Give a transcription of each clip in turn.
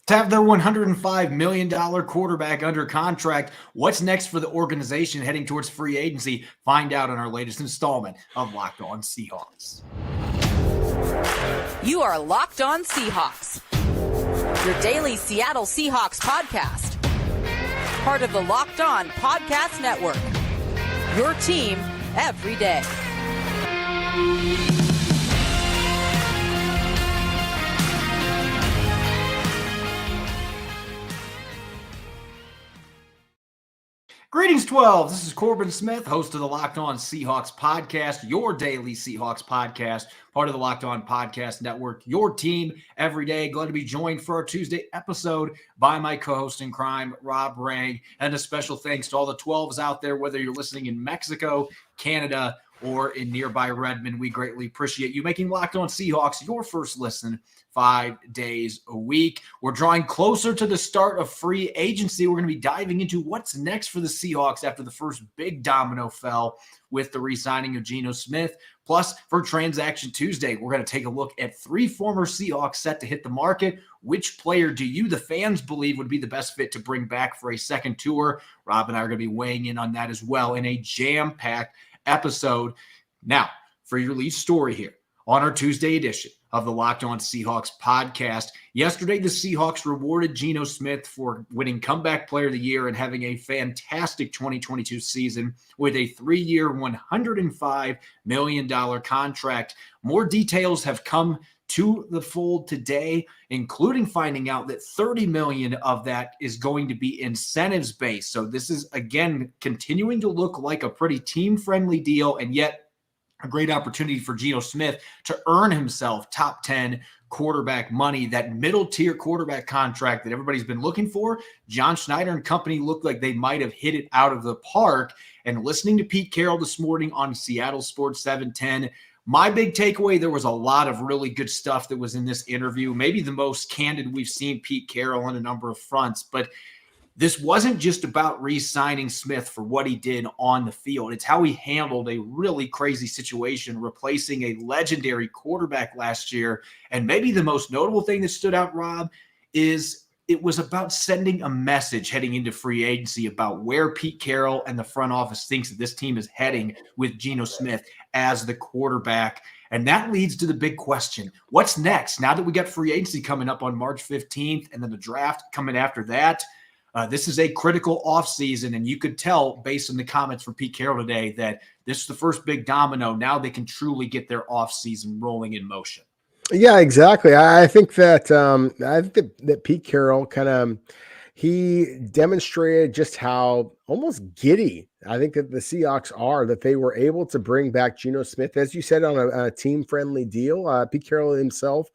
To have their $105 million quarterback under contract. What's next for the organization heading towards free agency? Find out in our latest installment of Locked On Seahawks. You are Locked On Seahawks, your daily Seattle Seahawks podcast. Part of the Locked On Podcast Network, your team every day. Greetings, 12. This is Corbin Smith, host of the Locked On Seahawks podcast, your daily Seahawks podcast, part of the Locked On Podcast Network, your team every day. Glad to be joined for our Tuesday episode by my co-host in crime, Rob Rang. And a special thanks to all the 12s out there, whether you're listening in Mexico, Canada, or in nearby Redmond. We greatly appreciate you making Locked On Seahawks your first listen 5 days a week. We're drawing closer to the start of free agency. We're going to be diving into what's next for the Seahawks after the first big domino fell with the re-signing of Geno Smith. Plus, for Transaction Tuesday, we're going to take a look at 3 former Seahawks set to hit the market. Which player do you, the fans, believe would be the best fit to bring back for a second tour? Rob and I are going to be weighing in on that as well in a jam-packed episode. Now, for your lead story here on our Tuesday edition of the Locked On Seahawks podcast. Yesterday, the Seahawks rewarded Geno Smith for winning Comeback Player of the Year and having a fantastic 2022 season with a 3-year, $105 million contract. More details have come to the fold today, including finding out that $30 million of that is going to be incentives based. So this is, again, continuing to look like a pretty team-friendly deal, and yet a great opportunity for Geno Smith to earn himself top 10 quarterback money, that middle tier quarterback contract that everybody's been looking for. John Schneider and company looked like they might have hit it out of the park. And listening to Pete Carroll this morning on Seattle Sports 710, my big takeaway, there was a lot of really good stuff that was in this interview, maybe the most candid we've seen Pete Carroll on a number of fronts. But this wasn't just about re-signing Smith for what he did on the field. It's how he handled a really crazy situation, replacing a legendary quarterback last year. And maybe the most notable thing that stood out, Rob, is it was about sending a message heading into free agency about where Pete Carroll and the front office thinks that this team is heading with Geno Smith as the quarterback. And that leads to the big question. What's next? Now that we got free agency coming up on March 15th and then the draft coming after that, this is a critical offseason, and you could tell based on the comments from Pete Carroll today that this is the first big domino. Now they can truly get their offseason rolling in motion. Yeah, exactly. I think that that Pete Carroll he demonstrated just how almost giddy I think that the Seahawks are, that they were able to bring back Geno Smith, as you said, on a team-friendly deal. Pete Carroll himself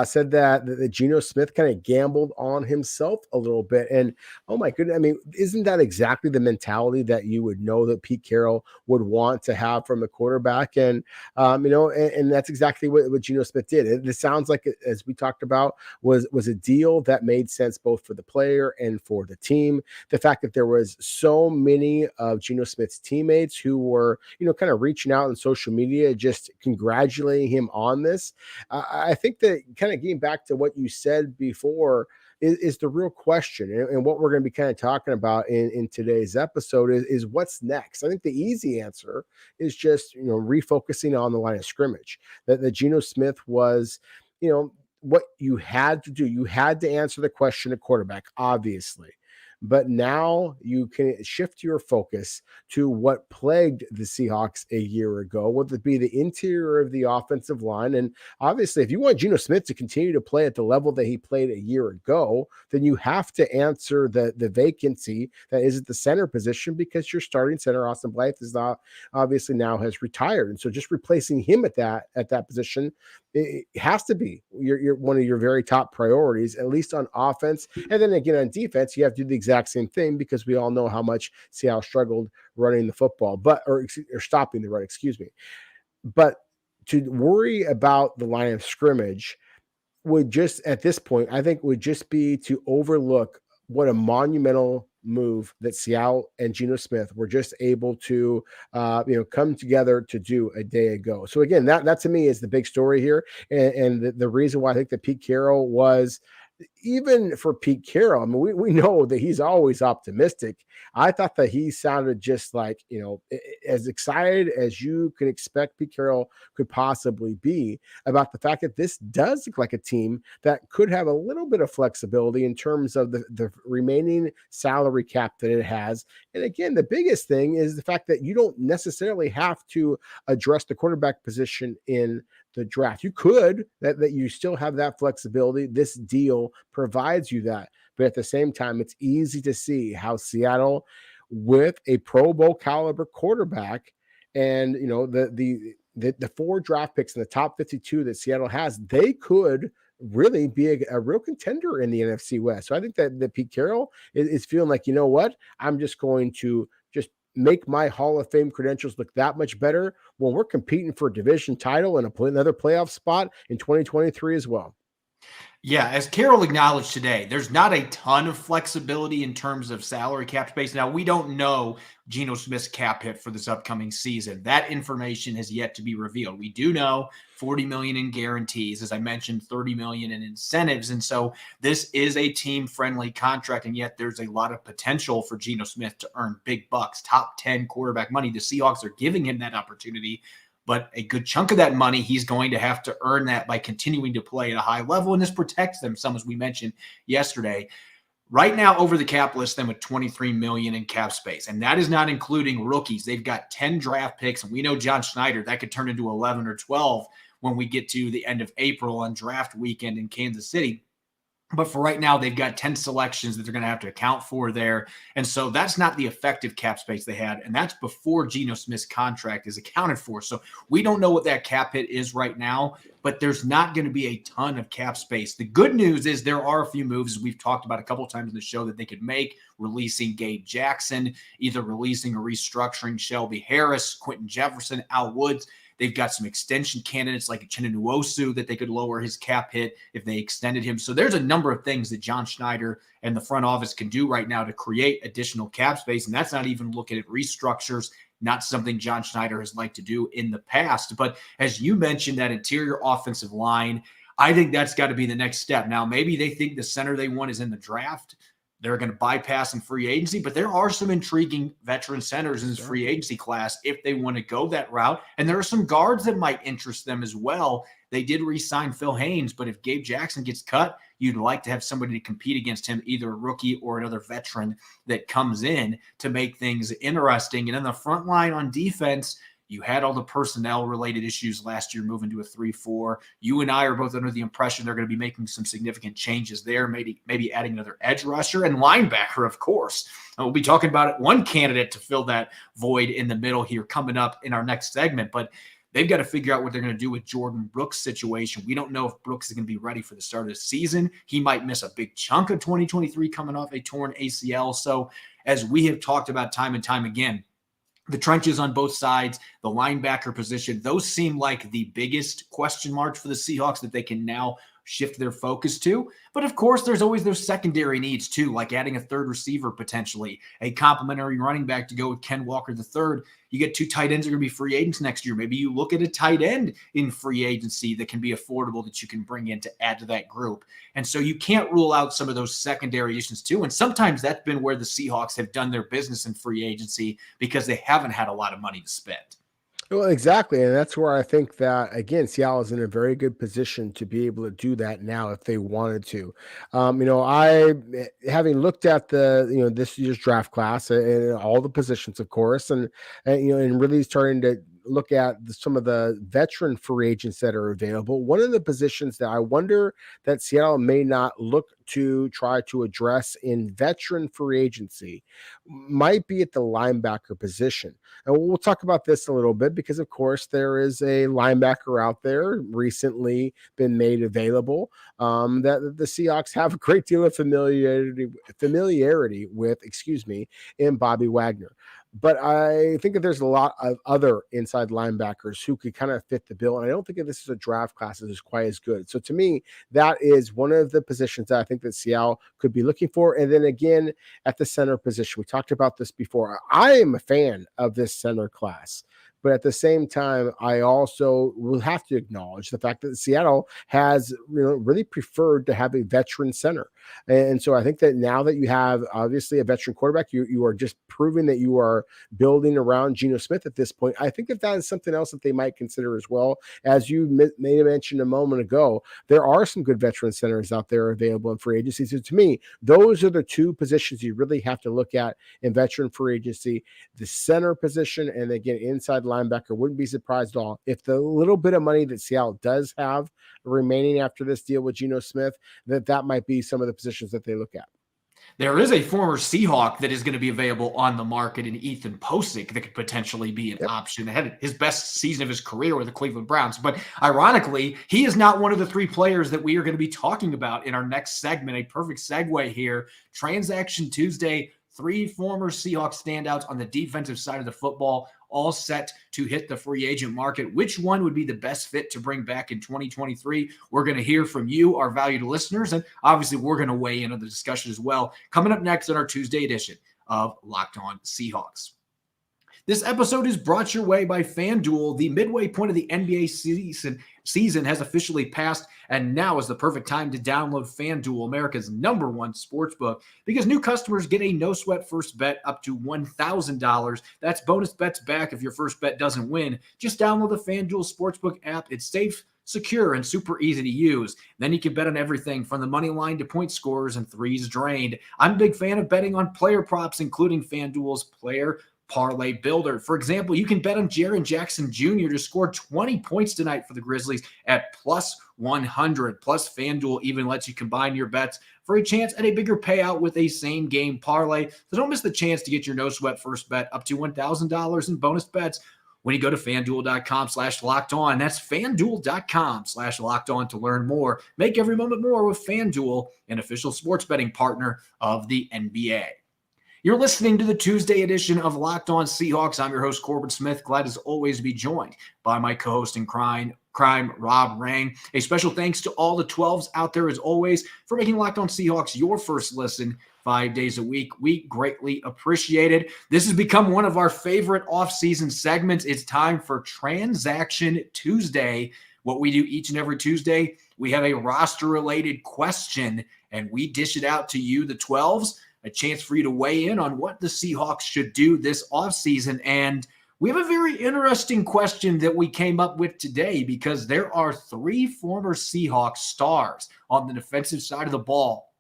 said that Geno Smith kind of gambled on himself a little bit. And, oh my goodness, I mean, isn't that exactly the mentality that you would know that Pete Carroll would want to have from a quarterback? And, and that's exactly what Geno Smith did. It sounds like, as we talked about, was a deal that made sense both for the player and for the team. The fact that there was so many of Geno Smith's teammates who were, kind of reaching out on social media, just congratulating him on this. I think that kind of getting back to what you said before is the real question. And what we're going to be kind of talking about in today's episode is what's next. I think the easy answer is just, refocusing on the line of scrimmage. That Geno Smith was, what you had to do. You had to answer the question at quarterback, obviously. But now you can shift your focus to what plagued the Seahawks a year ago, whether it be the interior of the offensive line. And obviously, if you want Geno Smith to continue to play at the level that he played a year ago, then you have to answer the vacancy that is at the center position, because your starting center, Austin Blythe, is not obviously now has retired. And so just replacing him at that position, it has to be your one of your very top priorities, at least on offense. And then again, on defense, you have to do the exact same thing, because we all know how much Seattle struggled running the football, or stopping the run, excuse me. But to worry about the line of scrimmage would just, at this point, I think would just be to overlook what a monumental move that Seattle and Geno Smith were just able to, come together to do a day ago. So again, that to me is the big story here. And the reason why I think that Pete Carroll was even for Pete Carroll, I mean, we know that he's always optimistic. I thought that he sounded just like, as excited as you can expect Pete Carroll could possibly be about the fact that this does look like a team that could have a little bit of flexibility in terms of the remaining salary cap that it has. And again, the biggest thing is the fact that you don't necessarily have to address the quarterback position in the draft. You could, that you still have that flexibility. This deal provides you that. But at the same time, it's easy to see how Seattle, with a Pro Bowl caliber quarterback, and the 4 draft picks in the top 52 that Seattle has, they could really be a real contender in the NFC West. So I think that Pete Carroll is feeling like, you know what, I'm just going to just make my Hall of Fame credentials look that much better when we're competing for a division title and another playoff spot in 2023 as well. Yeah, as Carroll acknowledged today, there's not a ton of flexibility in terms of salary cap space. Now, we don't know Geno Smith's cap hit for this upcoming season. That information has yet to be revealed. We do know $40 million in guarantees, as I mentioned, $30 million in incentives. And so this is a team-friendly contract, and yet there's a lot of potential for Geno Smith to earn big bucks, top 10 quarterback money. The Seahawks are giving him that opportunity. But a good chunk of that money, he's going to have to earn that by continuing to play at a high level. And this protects them some, as we mentioned yesterday. Right now, over the cap list, them with $23 million in cap space. And that is not including rookies. They've got 10 draft picks. And we know John Schneider, that could turn into 11 or 12 when we get to the end of April on draft weekend in Kansas City. But for right now, they've got 10 selections that they're going to have to account for there. And so that's not the effective cap space they had. And that's before Geno Smith's contract is accounted for. So we don't know what that cap hit is right now, but there's not going to be a ton of cap space. The good news is there are a few moves, as we've talked about a couple of times in the show, that they could make, releasing Gabe Jackson, either releasing or restructuring Shelby Harris, Quentin Jefferson, Al Woods. They've got some extension candidates like Uchenna Nwosu that they could lower his cap hit if they extended him. So there's a number of things that John Schneider and the front office can do right now to create additional cap space. And that's not even looking at restructures, not something John Schneider has liked to do in the past. But as you mentioned, that interior offensive line, I think that's got to be the next step. Now, maybe they think the center they want is in the draft. They're going to bypass in free agency, but there are some intriguing veteran centers in this free agency class if they want to go that route. And there are some guards that might interest them as well. They did re-sign Phil Haynes, but if Gabe Jackson gets cut, you'd like to have somebody to compete against him, either a rookie or another veteran that comes in to make things interesting. And in the front line on defense, you had all the personnel-related issues last year moving to a 3-4. You and I are both under the impression they're going to be making some significant changes there, maybe adding another edge rusher and linebacker, of course. And we'll be talking about one candidate to fill that void in the middle here coming up in our next segment. But they've got to figure out what they're going to do with Jordan Brooks' situation. We don't know if Brooks is going to be ready for the start of the season. He might miss a big chunk of 2023 coming off a torn ACL. So as we have talked about time and time again, the trenches on both sides, the linebacker position, those seem like the biggest question marks for the Seahawks that they can now shift their focus to. But of course, there's always those secondary needs too, like adding a third receiver potentially, a complimentary running back to go with Ken Walker III. You get 2 tight ends that are going to be free agents next year. Maybe you look at a tight end in free agency that can be affordable that you can bring in to add to that group. And so you can't rule out some of those secondary issues too. And sometimes that's been where the Seahawks have done their business in free agency because they haven't had a lot of money to spend. Well, exactly. And that's where I think that, again, Seattle is in a very good position to be able to do that now if they wanted to. Having looked at this year's draft class and all the positions, of course, and really starting to look at some of the veteran free agents that are available. One of the positions that I wonder that Seattle may not look to try to address in veteran free agency might be at the linebacker position. And we'll talk about this a little bit because, of course, there is a linebacker out there recently been made available that the Seahawks have a great deal of familiarity with, in Bobby Wagner. But I think that there's a lot of other inside linebackers who could kind of fit the bill. And I don't think that this is a draft class that is quite as good. So to me, that is one of the positions that I think that Seattle could be looking for. And then again, at the center position, we talked about this before. I am a fan of this center class But at the same time, I also will have to acknowledge the fact that Seattle has really preferred to have a veteran center. And so I think that now that you have obviously a veteran quarterback, you are just proving that you are building around Geno Smith at this point. I think that is something else that they might consider as well. As you made a mention a moment ago, there are some good veteran centers out there available in free agency. So to me, those are the two positions you really have to look at in veteran free agency: the center position, and again, inside linebacker. Wouldn't be surprised at all if the little bit of money that Seattle does have remaining after this deal with Geno Smith, that might be some of the positions that they look at. There is a former Seahawk that is going to be available on the market in Ethan Posick that could potentially be an option. Had his best season of his career with the Cleveland Browns. But ironically, he is not one of the three players that we are going to be talking about in our next segment. A perfect segue here. Transaction Tuesday, three former Seahawks standouts on the defensive side of the football, all set to hit the free agent market. Which one would be the best fit to bring back in 2023? We're going to hear from you, our valued listeners, and obviously we're going to weigh in on the discussion as well. Coming up next on our Tuesday edition of Locked On Seahawks. This episode is brought your way by FanDuel. The midway point of the NBA season has officially passed, and now is the perfect time to download FanDuel, America's #1 sportsbook, because new customers get a no-sweat first bet up to $1,000. That's bonus bets back if your first bet doesn't win. Just download the FanDuel Sportsbook app. It's safe, secure, and super easy to use. Then you can bet on everything from the money line to point scorers and threes drained. I'm a big fan of betting on player props, including FanDuel's Player Parlay Builder. For example, you can bet on Jaren Jackson Jr. to score 20 points tonight for the Grizzlies at +100. Plus, FanDuel even lets you combine your bets for a chance at a bigger payout with a same-game parlay. So don't miss the chance to get your no-sweat first bet up to $1,000 in bonus bets when you go to FanDuel.com/lockedon. That's FanDuel.com/lockedon to learn more. Make every moment more with FanDuel, an official sports betting partner of the NBA. You're listening to the Tuesday edition of Locked On Seahawks. I'm your host, Corbin Smith. Glad as always to be joined by my co-host in crime, Rob Rang. A special thanks to all the 12s out there as always for making Locked On Seahawks your first listen 5 days a week. We greatly appreciate it. This has become one of our favorite off-season segments. It's time for Transaction Tuesday. What we do each and every Tuesday, we have a roster-related question, and we dish it out to you, the 12s, a chance for you to weigh in on what the Seahawks should do this offseason. And we have a very interesting question that we came up with today, because there are three former Seahawks stars on the defensive side of the ball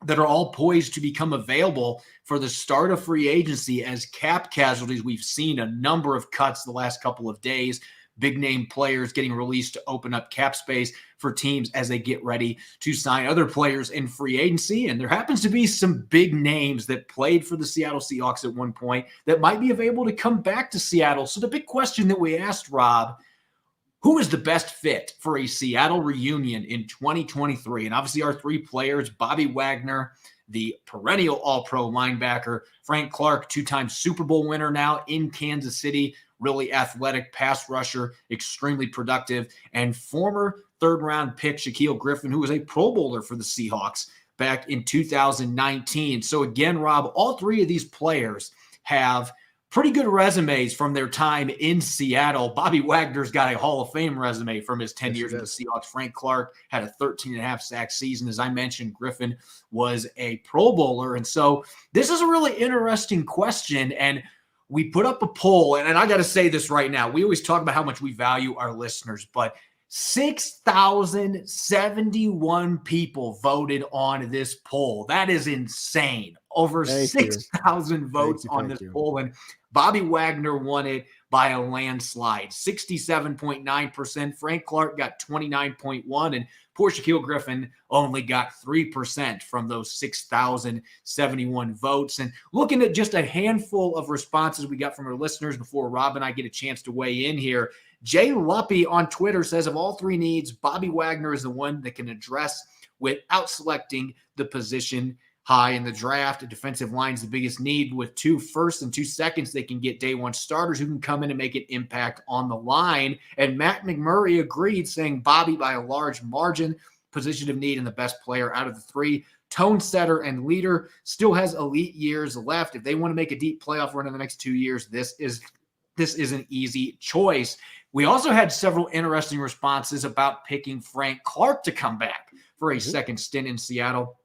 that are all poised to become available for the start of free agency as cap casualties. We've seen a number of cuts the last couple of days. Big name players getting released to open up cap space for teams as they get ready to sign other players in free agency. And there happens to be some big names that played for the Seattle Seahawks at one point that might be available to come back to Seattle. So the big question that we asked, Rob, who is the best fit for a Seattle reunion in 2023? And obviously our three players, Bobby Wagner, the perennial all-pro linebacker, Frank Clark, two-time Super Bowl winner now in Kansas City, really athletic pass rusher, extremely productive, and former third-round pick Shaquill Griffin, who was a Pro Bowler for the Seahawks back in 2019. So again, Rob, all three of these players have pretty good resumes from their time in Seattle. Bobby Wagner's got a Hall of Fame resume from his 10 years with the Seahawks. Frank Clark had a 13.5 sack season. As I mentioned, Griffin was a Pro Bowler. And so this is a really interesting question. And we put up a poll, and I got to say this right now. We always talk about how much we value our listeners, but 6,071 people voted on this poll. That is insane. Over 6,000 votes on this poll, and Bobby Wagner won it by a landslide, 67.9%. Frank Clark got 29.1%, and poor Shaquill Griffin only got 3% from those 6,071 votes. And looking at just a handful of responses we got from our listeners before Rob and I get a chance to weigh in here, Jay Luppy on Twitter says, of all three needs, Bobby Wagner is the one that can address without selecting the position high in the draft. A defensive line is the biggest need. With 2 firsts and 2 seconds, they can get day one starters who can come in and make an impact on the line. And Matt McMurray agreed, saying Bobby by a large margin, position of need and the best player out of the three. Tone setter and leader, still has elite years left. If they want to make a deep playoff run in the next 2 years, this is this is an easy choice. We also had several interesting responses about picking Frank Clark to come back for a second stint in Seattle.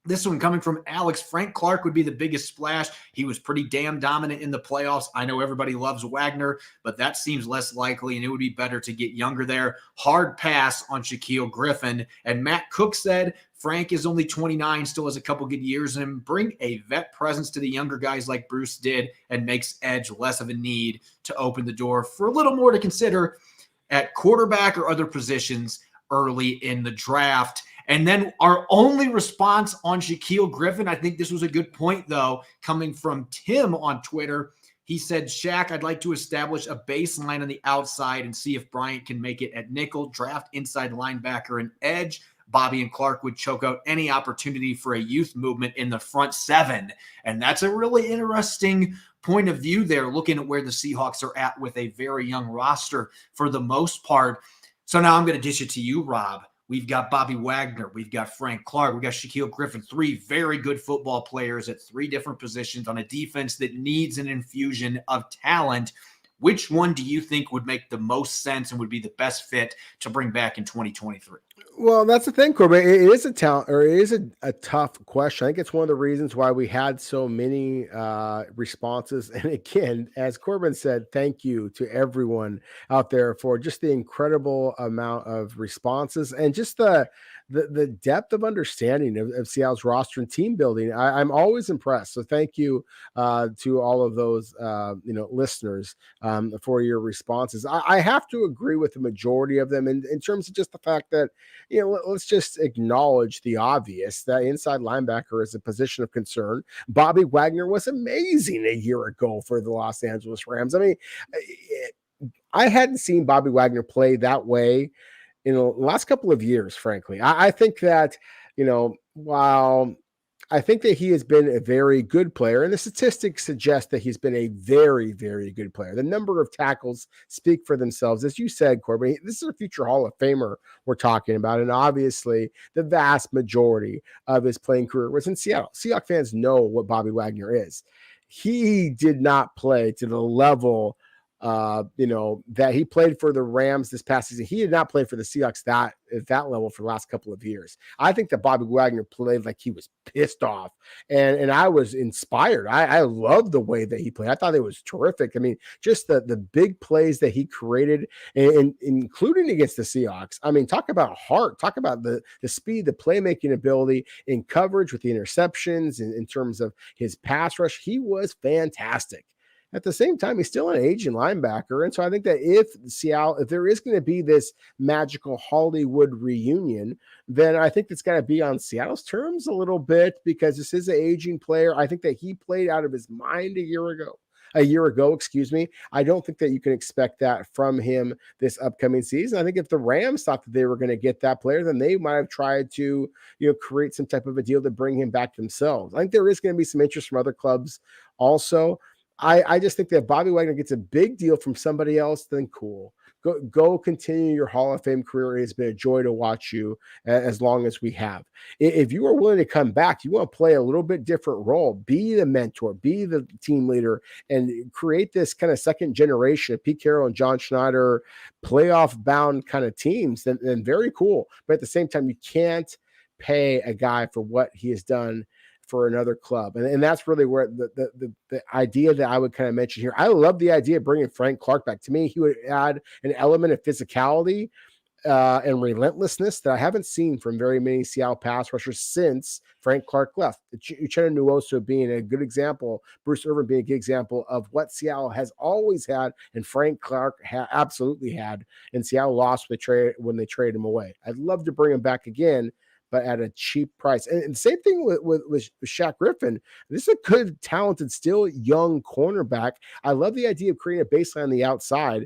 This one coming from Alex. Frank Clark would be the biggest splash. He was pretty damn dominant in the playoffs. I know everybody loves Wagner, but that seems less likely, and it would be better to get younger there. Hard pass on Shaquill Griffin. And Matt Cook said, Frank is only 29, still has a couple good years in him. Bring a vet presence to the younger guys like Bruce did and makes edge less of a need to open the door for a little more to consider at quarterback or other positions early in the draft. And then our only response on Shaquill Griffin, I think this was a good point, though, coming from Tim on Twitter. He said, Shaq, I'd like to establish a baseline on the outside and see if Bryant can make it at nickel, draft inside linebacker and edge. Bobby and Clark would choke out any opportunity for a youth movement in the front seven. And that's a really interesting point of view there, looking at where the Seahawks are at with a very young roster for the most part. So now I'm going to dish it to you, Rob. We've got Bobby Wagner. We've got Frank Clark. We've got Shaquill Griffin, three very good football players at three different positions on a defense that needs an infusion of talent. Which one do you think would make the most sense and would be the best fit to bring back in 2023? Well, that's the thing, Corbin. It is a talent, or it is a tough question. I think it's one of the reasons why we had so many responses. And again, as Corbin said, thank you to everyone out there for just the incredible amount of responses and just the depth of understanding of Seattle's roster and team building. I'm always impressed. So thank you to all of those listeners for your responses. I have to agree with the majority of them in terms of just the fact that, let's just acknowledge the obvious that inside linebacker is a position of concern. Bobby Wagner was amazing a year ago for the Los Angeles Rams. I mean, I hadn't seen Bobby Wagner play that way in the last couple of years, frankly. I think that, while I think that he has been a very good player, and the statistics suggest that he's been a very, very good player. The number of tackles speak for themselves. As you said, Corbin, this is a future Hall of Famer we're talking about, and obviously the vast majority of his playing career was in Seattle. Seahawks fans know what Bobby Wagner is. He did not play to the level that he played for the Rams this past season. He did not play for the Seahawks at that level for the last couple of years. I think that Bobby Wagner played like he was pissed off, and I was inspired. I loved the way that he played. I thought it was terrific. I mean, just the big plays that he created, and including against the Seahawks. I mean, talk about heart, talk about the speed, the playmaking ability in coverage with the interceptions, in terms of his pass rush. He was fantastic. At the same time, he's still an aging linebacker. And so I think that if there is going to be this magical Hollywood reunion, then I think it's got to be on Seattle's terms a little bit, because this is an aging player. I think that he played out of his mind a year ago. I don't think that you can expect that from him this upcoming season. I think if the Rams thought that they were going to get that player, then they might have tried to, create some type of a deal to bring him back themselves. I think there is going to be some interest from other clubs also. I just think that if Bobby Wagner gets a big deal from somebody else, then cool. Go continue your Hall of Fame career. It's been a joy to watch you as long as we have. If you are willing to come back, you want to play a little bit different role, be the mentor, be the team leader, and create this kind of second generation of Pete Carroll and John Schneider playoff bound kind of teams, then very cool. But at the same time, you can't pay a guy for what he has done for another club. And that's really where the idea that I would kind of mention here. I love the idea of bringing Frank Clark back. To me, he would add an element of physicality and relentlessness that I haven't seen from very many Seattle pass rushers since Frank Clark left. Uchenna Nwosu being a good example, Bruce Irvin being a good example of what Seattle has always had, and Frank Clark absolutely had, and Seattle lost when they traded him away. I'd love to bring him back again, but at a cheap price. And the same thing with Shaq Griffin. This is a good, talented, still young cornerback. I love the idea of creating a baseline on the outside.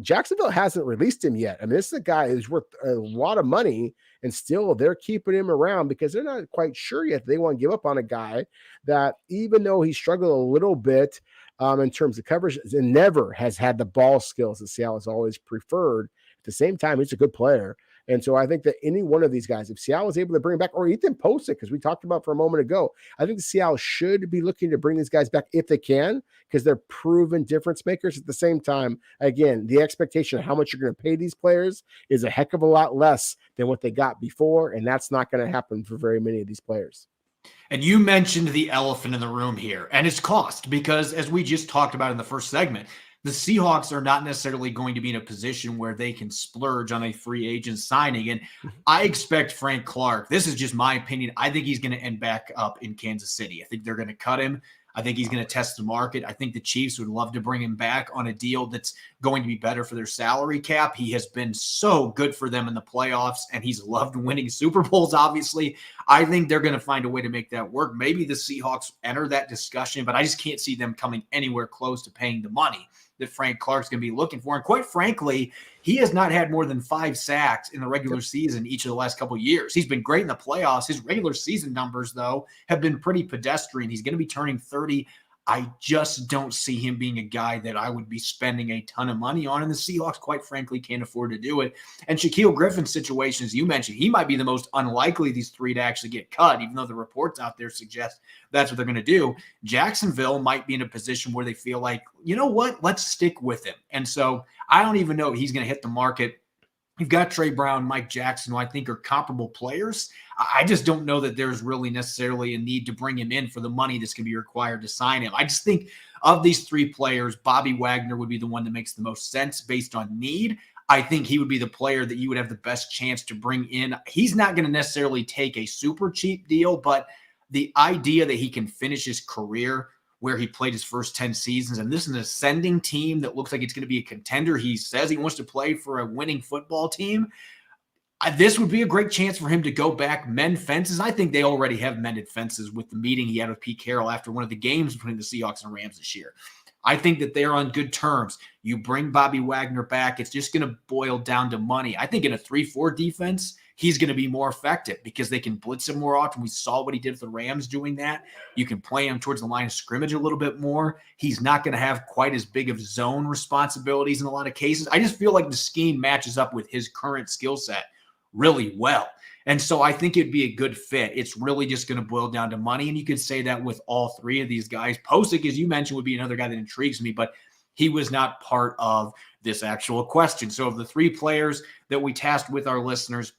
Jacksonville hasn't released him yet. I mean, this is a guy who's worth a lot of money, and still they're keeping him around because they're not quite sure yet they want to give up on a guy that, even though he struggled a little bit in terms of coverage, and never has had the ball skills that Seattle has always preferred. At the same time, he's a good player. And so I think that any one of these guys, if Seattle is able to bring back, or Ethan Posick, because we talked about for a moment ago, I think Seattle should be looking to bring these guys back if they can, because they're proven difference makers. At the same time, again, the expectation of how much you're going to pay these players is a heck of a lot less than what they got before, and that's not going to happen for very many of these players. And you mentioned the elephant in the room here, and it's cost, because as we just talked about in the first segment, the Seahawks are not necessarily going to be in a position where they can splurge on a free agent signing. And I expect Frank Clark, this is just my opinion, I think he's going to end back up in Kansas City. I think they're going to cut him. I think he's going to test the market. I think the Chiefs would love to bring him back on a deal that's going to be better for their salary cap. He has been so good for them in the playoffs, and he's loved winning Super Bowls, obviously. I think they're going to find a way to make that work. Maybe the Seahawks enter that discussion, but I just can't see them coming anywhere close to paying the money that Frank Clark's going to be looking for. And quite frankly, he has not had more than 5 sacks in the regular season each of the last couple of years. He's been great in the playoffs. His regular season numbers, though, have been pretty pedestrian. He's going to be turning 30. I just don't see him being a guy that I would be spending a ton of money on. And the Seahawks, quite frankly, can't afford to do it. And Shaquill Griffin's situation, as you mentioned, he might be the most unlikely of these 3 to actually get cut, even though the reports out there suggest that's what they're going to do. Jacksonville might be in a position where they feel like, you know what, let's stick with him. And so I don't even know if he's going to hit the market. You've got Trey Brown, Mike Jackson, who I think are comparable players. I just don't know that there's really necessarily a need to bring him in for the money that's going to be required to sign him. I just think of these 3 players, Bobby Wagner would be the one that makes the most sense based on need. I think he would be the player that you would have the best chance to bring in. He's not going to necessarily take a super cheap deal, but the idea that he can finish his career where he played his first 10 seasons, and this is an ascending team that looks like it's going to be a contender. He says he wants to play for a winning football team. This would be a great chance for him to go back, mend fences. I think they already have mended fences with the meeting he had with Pete Carroll after one of the games between the Seahawks and Rams this year. I think that they're on good terms. You bring Bobby Wagner back, it's just going to boil down to money. I think in a 3-4 defense, he's going to be more effective because they can blitz him more often. We saw what he did with the Rams doing that. You can play him towards the line of scrimmage a little bit more. He's not going to have quite as big of zone responsibilities in a lot of cases. I just feel like the scheme matches up with his current skill set really well. And so I think it'd be a good fit. It's really just going to boil down to money. And you could say that with all 3 of these guys. Posick, as you mentioned, would be another guy that intrigues me, but he was not part of this actual question. So of the 3 players that we tasked with our listeners,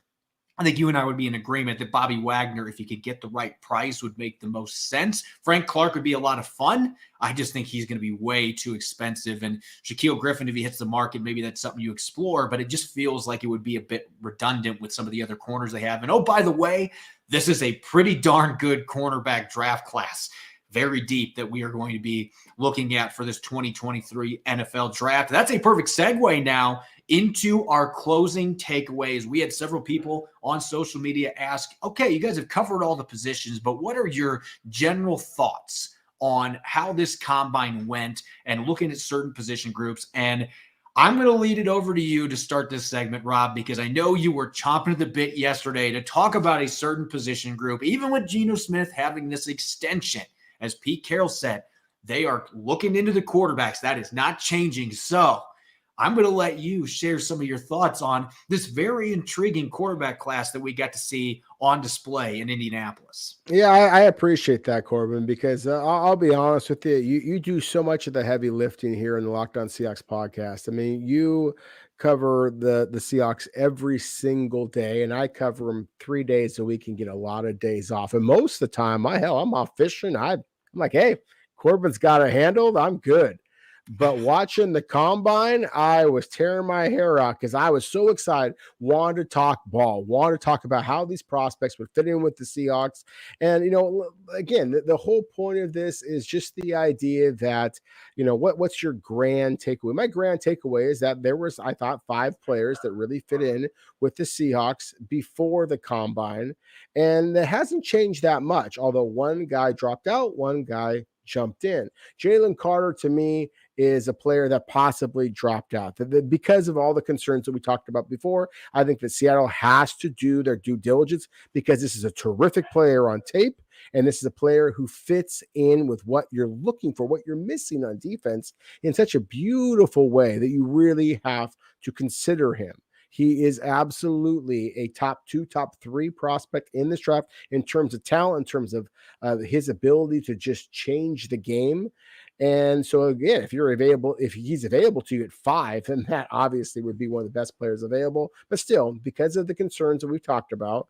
I think you and I would be in agreement that Bobby Wagner, if he could get the right price, would make the most sense. Frank Clark would be a lot of fun. I just think he's going to be way too expensive. And Shaquill Griffin, if he hits the market, maybe that's something you explore, but it just feels like it would be a bit redundant with some of the other corners they have. And oh, by the way, this is a pretty darn good cornerback draft class. Very deep that we are going to be looking at for this 2023 NFL draft. That's a perfect segue now into our closing takeaways. We had several people on social media ask, okay, you guys have covered all the positions, but what are your general thoughts on how this combine went and looking at certain position groups? And I'm going to lead it over to you to start this segment, Rob, because I know you were chomping at the bit yesterday to talk about a certain position group, even with Geno Smith having this extension. As Pete Carroll said, they are looking into the quarterbacks. That is not changing. So I'm going to let you share some of your thoughts on this very intriguing quarterback class that we got to see on display in Indianapolis. Yeah, I appreciate that, Corbin, because I'll be honest with you. You do so much of the heavy lifting here in the Locked On Seahawks podcast. I mean, you cover the Seahawks every single day, and I cover them 3 days a week and get a lot of days off. And most of the time, I'm off fishing. I'm like, hey, Corbin's got it handled. I'm good. But watching the combine, I was tearing my hair out because I was so excited, wanted to talk ball, wanted to talk about how these prospects would fit in with the Seahawks. And, again, the whole point of this is just the idea that, what's your grand takeaway? My grand takeaway is that there was, I thought, 5 players that really fit in with the Seahawks before the combine. And it hasn't changed that much, although one guy dropped out, one guy jumped in. Jalen Carter, to me, is a player that possibly dropped out. Because of all the concerns that we talked about before, I think that Seattle has to do their due diligence because this is a terrific player on tape, and this is a player who fits in with what you're looking for, what you're missing on defense in such a beautiful way that you really have to consider him. He is absolutely a top 2, top 3 prospect in this draft in terms of talent, in terms of his ability to just change the game. And so again, if he's available to you at 5, then that obviously would be one of the best players available. But still, because of the concerns that we've talked about,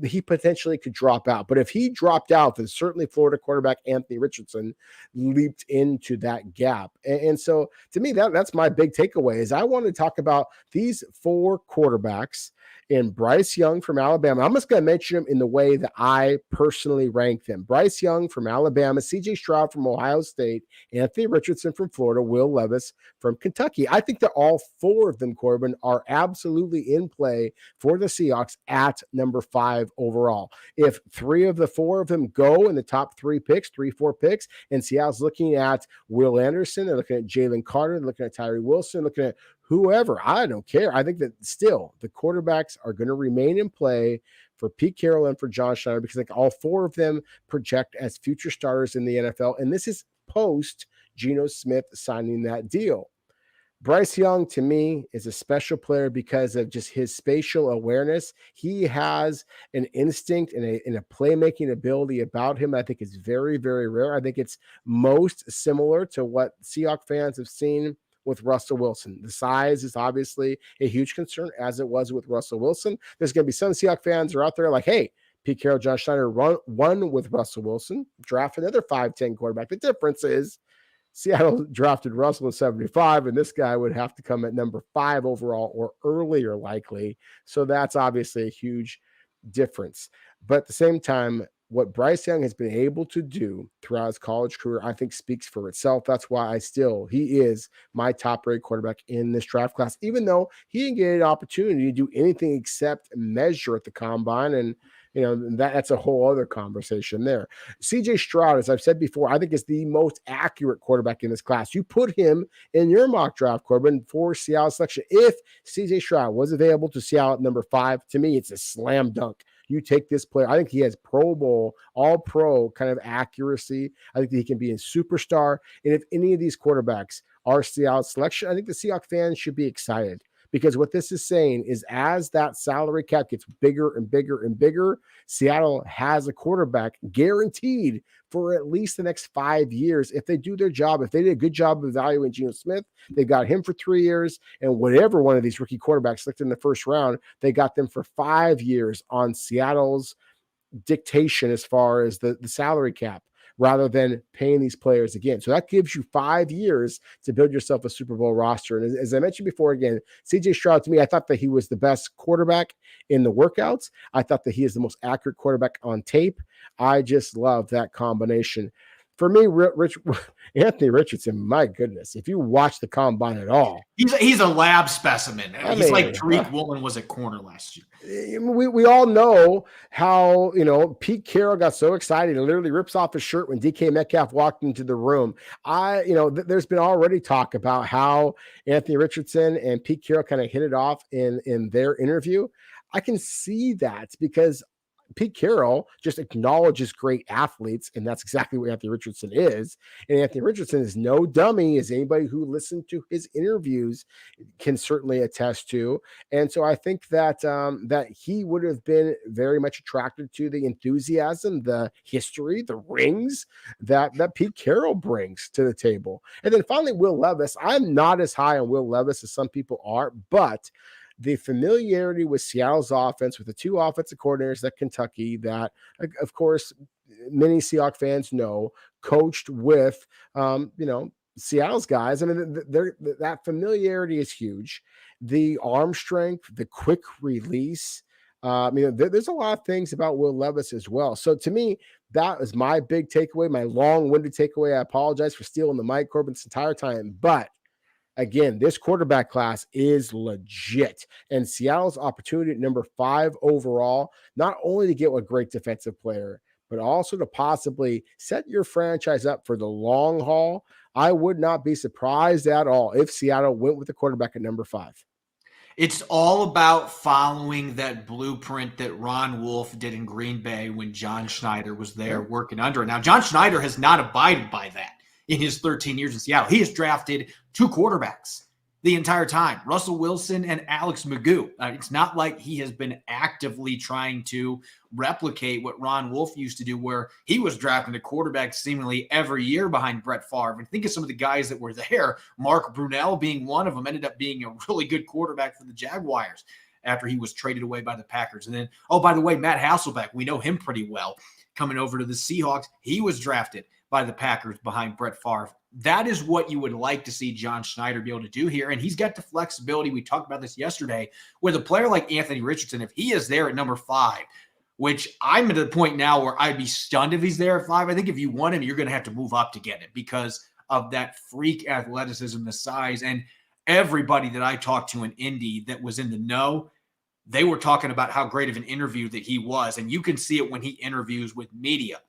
he potentially could drop out. But if he dropped out, then certainly Florida quarterback Anthony Richardson leaped into that gap. And so to me, that's my big takeaway is I want to talk about these 4 quarterbacks in Bryce Young from Alabama. I'm just going to mention them in the way that I personally rank them. Bryce Young from Alabama, CJ Stroud from Ohio State, Anthony Richardson from Florida, Will Levis from Kentucky. I think that all 4 of them, Corbin, are absolutely in play for the Seahawks at number 5 overall. If 3 of the 4 of them go in the top 4 picks, and Seattle's looking at Will Anderson, they're looking at Jalen Carter, they're looking at Tyree Wilson, looking at whoever, I don't care. I think that still the quarterbacks are going to remain in play for Pete Carroll and for John Schneider because I think all 4 of them project as future starters in the NFL. And this is post Geno Smith signing that deal. Bryce Young, to me, is a special player because of just his spatial awareness. He has an instinct and a playmaking ability about him I think is very, very rare. I think it's most similar to what Seahawks fans have seen with Russell Wilson. The size is obviously a huge concern, as it was with Russell Wilson. There's going to be some Seahawks fans who are out there like, hey, Pete Carroll, John Schneider won with Russell Wilson, draft another 5'10" quarterback. The difference is Seattle drafted Russell at 75, and this guy would have to come at number 5 overall or earlier likely. So that's obviously a huge difference. But at the same time, what Bryce Young has been able to do throughout his college career, I think speaks for itself. That's why he is my top-rated quarterback in this draft class, even though he didn't get an opportunity to do anything except measure at the combine. And that's a whole other conversation there. CJ Stroud, as I've said before, I think is the most accurate quarterback in this class. You put him in your mock draft, Corbin, for Seattle selection. If CJ Stroud was available to Seattle at number 5, to me, it's a slam dunk. You take this player. I think he has Pro Bowl, all pro kind of accuracy. I think that he can be a superstar. And if any of these quarterbacks are Seattle selection, I think the Seahawks fans should be excited. Because what this is saying is as that salary cap gets bigger and bigger and bigger, Seattle has a quarterback guaranteed for at least the next 5 years. If they do their job, if they did a good job of evaluating Geno Smith, they got him for 3 years. And whatever one of these rookie quarterbacks selected in the first round, they got them for 5 years on Seattle's dictation as far as the salary cap, rather than paying these players again. So that gives you 5 years to build yourself a Super Bowl roster. And as I mentioned before, again, CJ Stroud, to me, I thought that he was the best quarterback in the workouts. I thought that he is the most accurate quarterback on tape. I just love that combination. For me, Anthony Richardson, my goodness, if you watch the combine at all. He's a like Tariq Woolen was at corner last year. We all know how, Pete Carroll got so excited and literally rips off his shirt when DK Metcalf walked into the room. There's been already talk about how Anthony Richardson and Pete Carroll kind of hit it off in their interview. I can see that because Pete Carroll just acknowledges great athletes, and that's exactly what Anthony Richardson is. And Anthony Richardson is no dummy, as anybody who listened to his interviews can certainly attest to. And so I think that that he would have been very much attracted to the enthusiasm, the history, the rings that Pete Carroll brings to the table. And then finally, Will Levis. I'm not as high on Will Levis as some people are, but the familiarity with Seattle's offense, with the 2 offensive coordinators at Kentucky that, of course, many Seahawks fans know, coached with, Seattle's guys. I mean, that familiarity is huge. The arm strength, the quick release. There's a lot of things about Will Levis as well. So to me, that is my big takeaway, my long-winded takeaway. I apologize for stealing the mic, Corbin, this entire time, but again, this quarterback class is legit. And Seattle's opportunity at number 5 overall, not only to get a great defensive player, but also to possibly set your franchise up for the long haul. I would not be surprised at all if Seattle went with the quarterback at number 5. It's all about following that blueprint that Ron Wolf did in Green Bay when John Schneider was there working under it. Now, John Schneider has not abided by that in his 13 years in Seattle. He has drafted 2 quarterbacks the entire time. Russell Wilson and Alex Magoo. It's not like he has been actively trying to replicate what Ron Wolf used to do, where he was drafting a quarterback seemingly every year behind Brett Favre. And think of some of the guys that were there. Mark Brunell being one of them, ended up being a really good quarterback for the Jaguars after he was traded away by the Packers. And then, oh, by the way, Matt Hasselbeck, we know him pretty well. Coming over to the Seahawks, he was drafted by the Packers behind Brett Favre. That is what you would like to see John Schneider be able to do here. And he's got the flexibility. We talked about this yesterday with a player like Anthony Richardson. If he is there at number 5, which I'm at the point now where I'd be stunned if he's there at 5. I think if you want him, you're going to have to move up to get it because of that freak athleticism, the size. And everybody that I talked to in Indy that was in the know, they were talking about how great of an interview that he was. And you can see it when he interviews with media.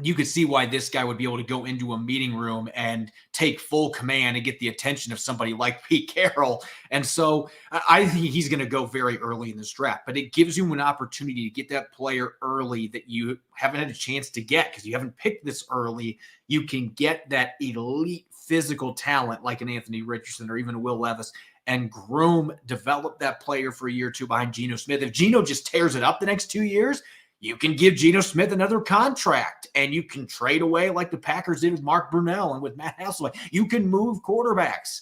You could see why this guy would be able to go into a meeting room and take full command and get the attention of somebody like Pete Carroll. And so I think he's going to go very early in this draft, but it gives you an opportunity to get that player early that you haven't had a chance to get because you haven't picked this early. You can get that elite physical talent like an Anthony Richardson or even a Will Levis and develop that player for a year or two behind Geno Smith. If Geno just tears it up the next 2 years, you can give Geno Smith another contract and you can trade away like the Packers did with Mark Brunell and with Matt Hasselbeck. You can move quarterbacks,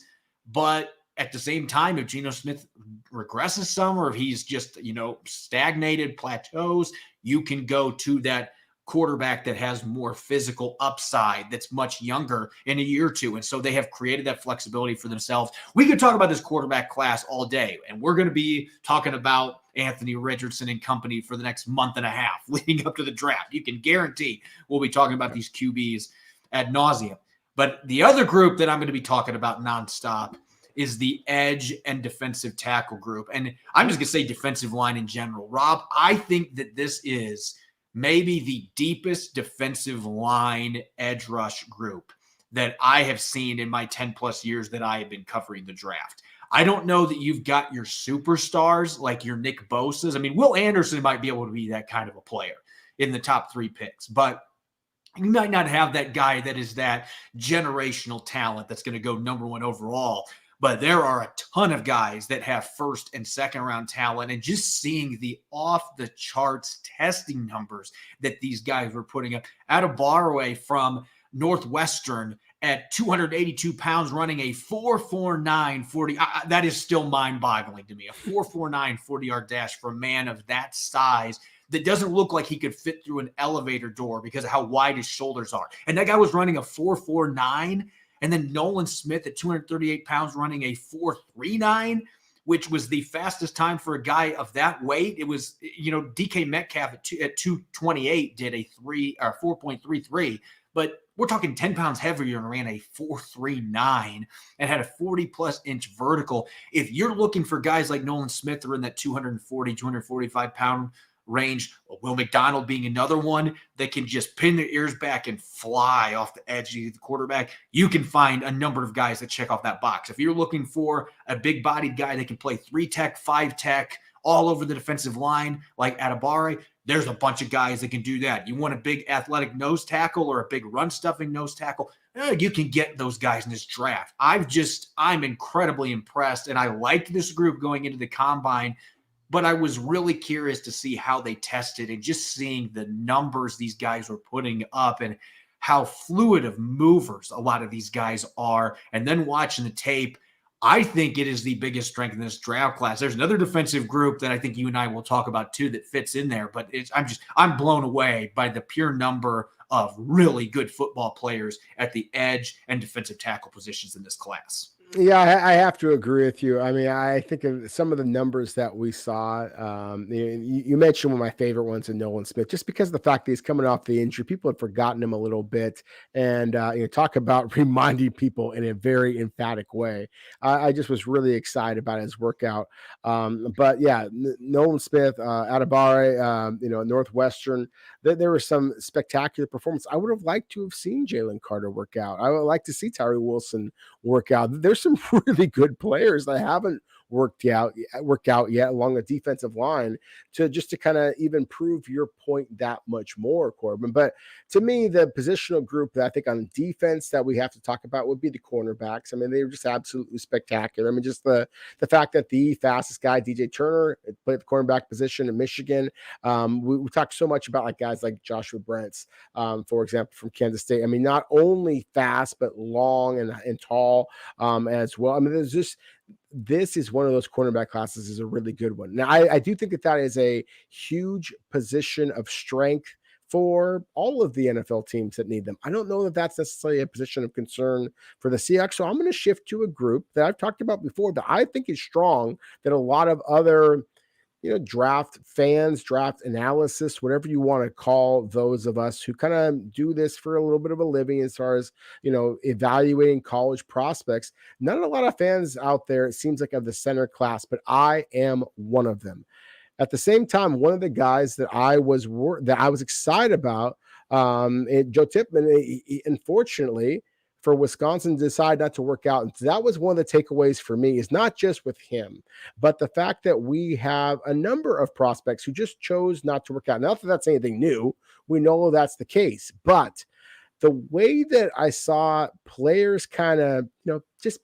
but at the same time, if Geno Smith regresses some or if he's just, stagnated, plateaus, you can go to that quarterback that has more physical upside that's much younger in a year or two. And so they have created that flexibility for themselves. We could talk about this quarterback class all day, and we're going to be talking about Anthony Richardson and company for the next month and a half leading up to the draft. You can guarantee we'll be talking about these QBs ad nauseum. But the other group that I'm going to be talking about nonstop is the edge and defensive tackle group. And I'm just going to say defensive line in general. Rob, I think that this is maybe the deepest defensive line edge rush group that I have seen in my 10 plus years that I have been covering the draft. I don't know that you've got your superstars like your Nick Bosa's. I mean, Will Anderson might be able to be that kind of a player in the top 3 picks, but you might not have that guy that is that generational talent that's going to go number 1 overall. But there are a ton of guys that have first and second round talent, and just seeing the off the charts testing numbers that these guys were putting up. Adebawore from Northwestern at 282 pounds running a 4.49 40. That is still mind boggling to me. A 4.49 40-yard dash for a man of that size that doesn't look like he could fit through an elevator door because of how wide his shoulders are. And that guy was running a 4.49. And then Nolan Smith at 238 pounds running a 4.39, which was the fastest time for a guy of that weight. It was, DK Metcalf at 228 did a 4.33, but we're talking 10 pounds heavier and ran a 4.39 and had a 40-plus inch vertical. If you're looking for guys like Nolan Smith that are in that 240, 245-pound range, Will McDonald being another one that can just pin their ears back and fly off the edge of the quarterback, you can find a number of guys that check off that box. If you're looking for a big-bodied guy that can play 3-tech, 5-tech, all over the defensive line like Adebawore, there's a bunch of guys that can do that. You want a big athletic nose tackle or a big run-stuffing nose tackle, you can get those guys in this draft. I'm incredibly impressed, and I liked this group going into the combine. But I was really curious to see how they tested and just seeing the numbers these guys were putting up and how fluid of movers a lot of these guys are. And then watching the tape, I think it is the biggest strength in this draft class. There's another defensive group that I think you and I will talk about too that fits in there. But I'm blown away by the pure number of really good football players at the edge and defensive tackle positions in this class. Yeah, I have to agree with you. I mean, I think of some of the numbers that we saw. You mentioned one of my favorite ones in Nolan Smith, just because of the fact that he's coming off the injury. People had forgotten him a little bit, and talk about reminding people in a very emphatic way. I just was really excited about his workout. But yeah, Nolan Smith, Adebawore, Northwestern. There was some spectacular performance. I would have liked to have seen Jalen Carter work out. I would like to see Tyree Wilson work out. There's some really good players that haven't work out yet along the defensive line to kind of even prove your point that much more, Corbin. But to me, the positional group that I think on defense that we have to talk about would be the cornerbacks. I mean, they were just absolutely spectacular. I mean, just the fact that the fastest guy, DJ Turner, played the cornerback position in Michigan. We talked so much about like guys like Joshua Brents, for example, from Kansas State. I mean, not only fast, but long and tall as well. I mean, this is one of those cornerback classes is a really good one. Now, I do think that is a huge position of strength for all of the NFL teams that need them. I don't know that that's necessarily a position of concern for the Seahawks. So I'm going to shift to a group that I've talked about before that I think is strong, that a lot of other draft fans, draft analysis, whatever you want to call those of us who kind of do this for a little bit of a living as far as, evaluating college prospects. Not a lot of fans out there, it seems like, of the center class, but I am one of them. At the same time, one of the guys that I was excited about, Joe Tippmann, unfortunately, for Wisconsin to decide not to work out. And that was one of the takeaways for me, is not just with him, but the fact that we have a number of prospects who just chose not to work out. Not that that's anything new. We know that's the case, but the way that I saw players kind of, just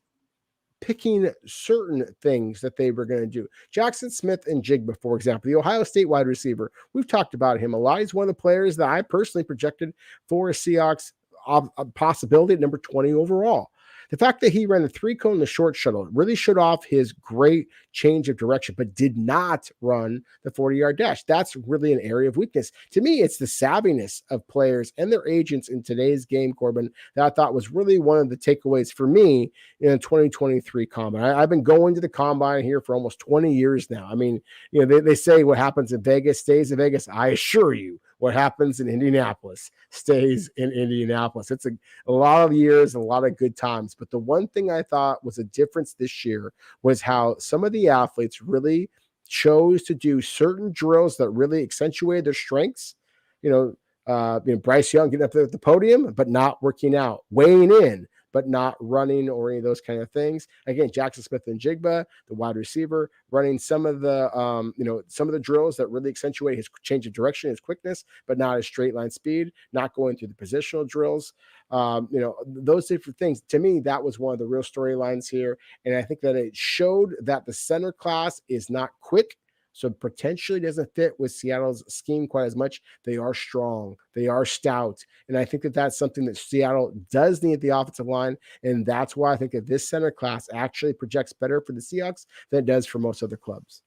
picking certain things that they were going to do. Jackson Smith and Jigba, for example, the Ohio State wide receiver. We've talked about him a lot. He's one of the players that I personally projected for Seahawks a possibility at number 20 overall. The fact that he ran the 3-cone in the short shuttle really showed off his great change of direction, but did not run the 40-yard dash. That's really an area of weakness. To me, it's the savviness of players and their agents in today's game, Corbin, that I thought was really one of the takeaways for me in the 2023 Combine. I've been going to the Combine here for almost 20 years now. I mean, they say what happens in Vegas stays in Vegas. I assure you, what happens in Indianapolis stays in Indianapolis. It's a lot of years and a lot of good times. But the one thing I thought was a difference this year was how some of the athletes really chose to do certain drills that really accentuated their strengths. Bryce Young getting up there at the podium, but not working out, weighing in, but not running or any of those kind of things. Again, Jackson Smith and Jigba, the wide receiver, running some of the drills that really accentuate his change of direction, his quickness, but not his straight line speed, not going through the positional drills. Those different things. To me, that was one of the real storylines here. And I think that it showed that the center class is not quick, so potentially doesn't fit with Seattle's scheme quite as much. They are strong. They are stout. And I think that that's something that Seattle does need at the offensive line. And that's why I think that this center class actually projects better for the Seahawks than it does for most other clubs.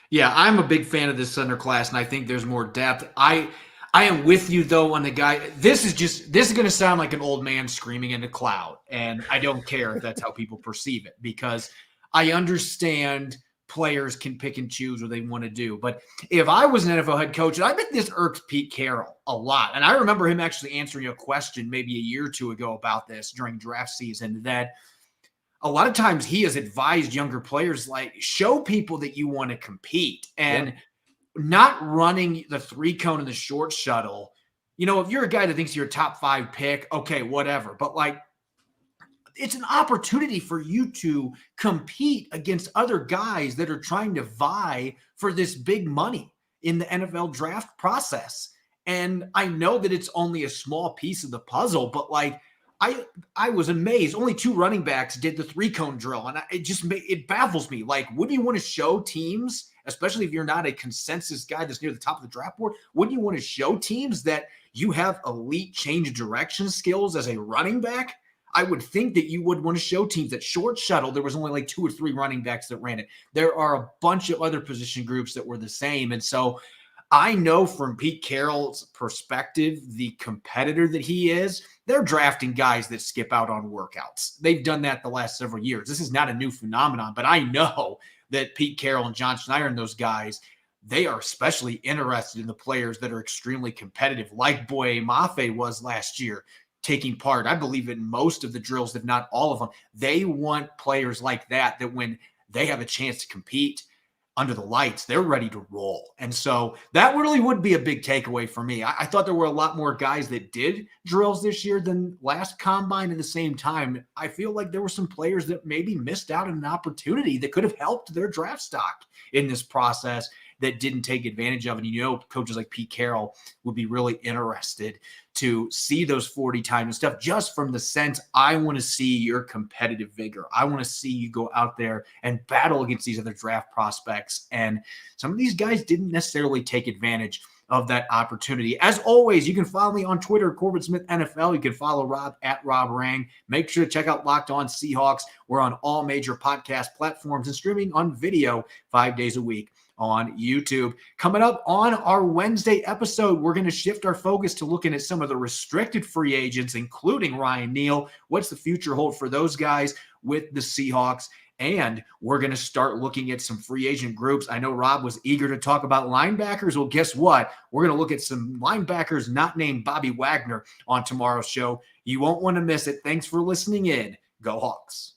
Yeah, I'm a big fan of this center class, and I think there's more depth. I am with you, though, on the guy. This is going to sound like an old man screaming in a cloud, and I don't care if that's how people perceive it, because I understand players can pick and choose what they want to do. But if I was an NFL head coach, and I bet this irked Pete Carroll a lot, and I remember him actually answering a question maybe a year or two ago about this during draft season, that a lot of times he has advised younger players, like, show people that you want to compete, and not running the 3-cone and the short shuttle. If you're a guy that thinks you're a top 5 pick, okay, whatever. But it's an opportunity for you to compete against other guys that are trying to vie for this big money in the NFL draft process. And I know that it's only a small piece of the puzzle, but I was amazed. Only 2 running backs did the 3-cone drill. And it baffles me. Wouldn't you want to show teams, especially if you're not a consensus guy that's near the top of the draft board, wouldn't you want to show teams that you have elite change direction skills as a running back? I would think that you would want to show teams that short shuttle, there was only 2 or 3 running backs that ran it. There are a bunch of other position groups that were the same. And so I know from Pete Carroll's perspective, the competitor that he is, they're drafting guys that skip out on workouts. They've done that the last several years. This is not a new phenomenon, but I know that Pete Carroll and John Schneider and those guys, they are especially interested in the players that are extremely competitive, like Boye Mafe was last year, taking part, I believe, in most of the drills, if not all of them. They want players like that when they have a chance to compete, under the lights, they're ready to roll. And so that really would be a big takeaway for me. I thought there were a lot more guys that did drills this year than last combine. At the same time, I feel like there were some players that maybe missed out on an opportunity that could have helped their draft stock in this process that didn't take advantage of it. And coaches like Pete Carroll would be really interested to see those 40 times and stuff, just from the sense, I want to see your competitive vigor. I want to see you go out there and battle against these other draft prospects. And some of these guys didn't necessarily take advantage of that opportunity. As always, you can follow me on Twitter, Corbin Smith NFL. You can follow Rob at Rob Rang. Make sure to check out Locked On Seahawks. We're on all major podcast platforms and streaming on video 5 days a week on YouTube. Coming up on our Wednesday episode, we're going to shift our focus to looking at some of the restricted free agents, including Ryan Neal. What's the future hold for those guys with the Seahawks? And we're going to start looking at some free agent groups. I know Rob was eager to talk about linebackers. Well, guess what? We're going to look at some linebackers not named Bobby Wagner on tomorrow's show. You won't want to miss it. Thanks for listening in. Go Hawks.